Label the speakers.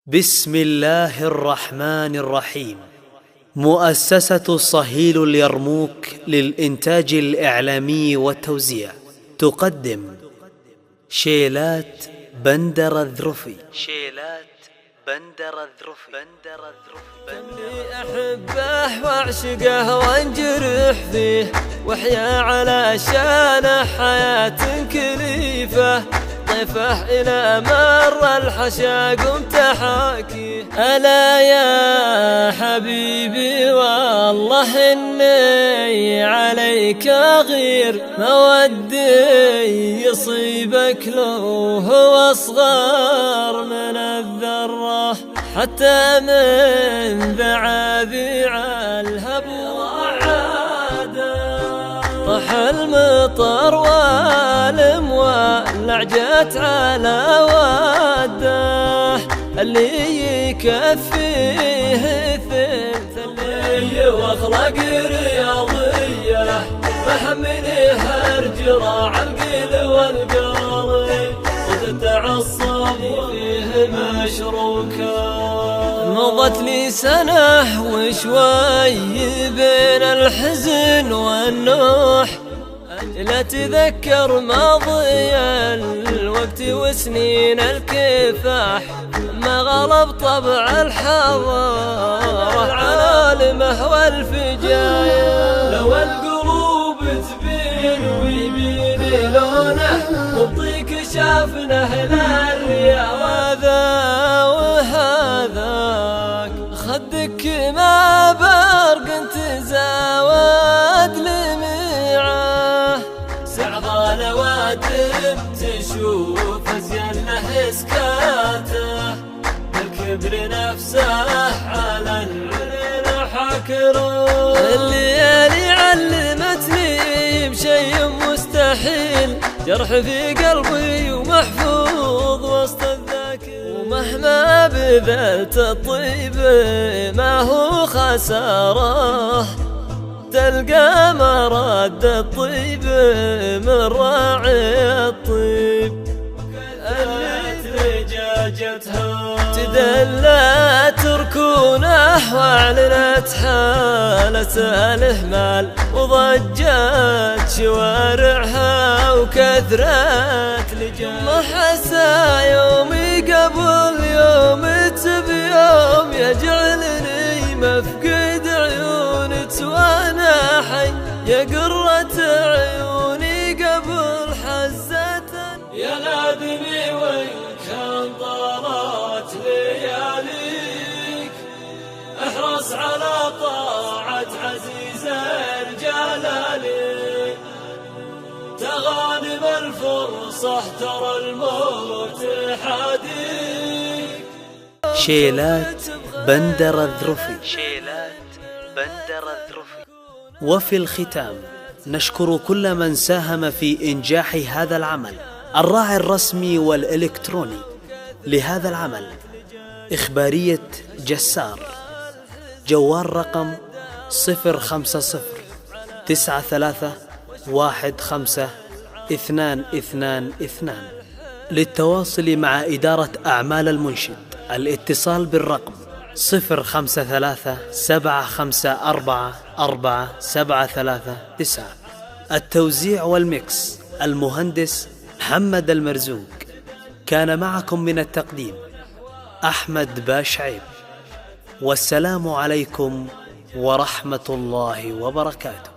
Speaker 1: بسم الله الرحمن الرحيم. مؤسسة صهيل اليرموك للإنتاج الإعلامي والتوزيع تقدم شيلات بندر الذرفي.
Speaker 2: اللي أحبه وأعشقه وانجرح فيه وأحيا على شانه حياة كليفة، طيفه إلى مر الحشا قمت حاكيه. ألا يا حبيبي والله إني عليك أغير، ما ودي يصيبك لو هو أصغر من الذرة، حتى من ذعابيع الهبو طح المطر والمولع جت على وده، اللي يكفيه ثلث اللي واخلق رياضيه، محملها الجراع القيل والقاري وتتعصب فيه مشروكه. مضت لي سنة وشوي بين الحزن والنوح، لا تذكر ماضي الوقت وسنين الكفاح، ما غلب طبع الحضارة عالمه والفجاية. لو القلوب تبين ويبين لونه وبطيك شافنه للرياض، هذا وهذاك خدك ما برق تزاود لميعه، سعضان وادم تشوف ازين له اسكاته، الكبر نفسه على العلن حكره. الليالي علمتني بشيء مستحيل، جرح في قلبي ومحفوظ وسط الذاكرة، ومهما بذلت الطيب ما هو خساره، تلقى مراد الطيب من راعي الطيب. رجاجتها تدلى تركونه واعلنت حالة الإهمال، وضجت شوارعها وكثرت لجان، ما حسى يومي قبل يوم بيوم يجعلني مفقد عيونك وانا حي، يا قرة عيوني قبل حزة. يا نادمي وين كان طارت لياليك، احرص على طاعة عزيز الجلالي، تغانم الفرصة ترى الموت حديك.
Speaker 1: شيلات بندر الذرفي. وفي الختام نشكر كل من ساهم في إنجاح هذا العمل. الراعي الرسمي والإلكتروني لهذا العمل إخبارية جسار، جوال رقم 050-93-15-222. للتواصل مع إدارة أعمال المنشد الاتصال بالرقم 053-754-4739. التوزيع والميكس المهندس محمد المرزوق. كان معكم من التقديم أحمد باشعيب، والسلام عليكم ورحمة الله وبركاته.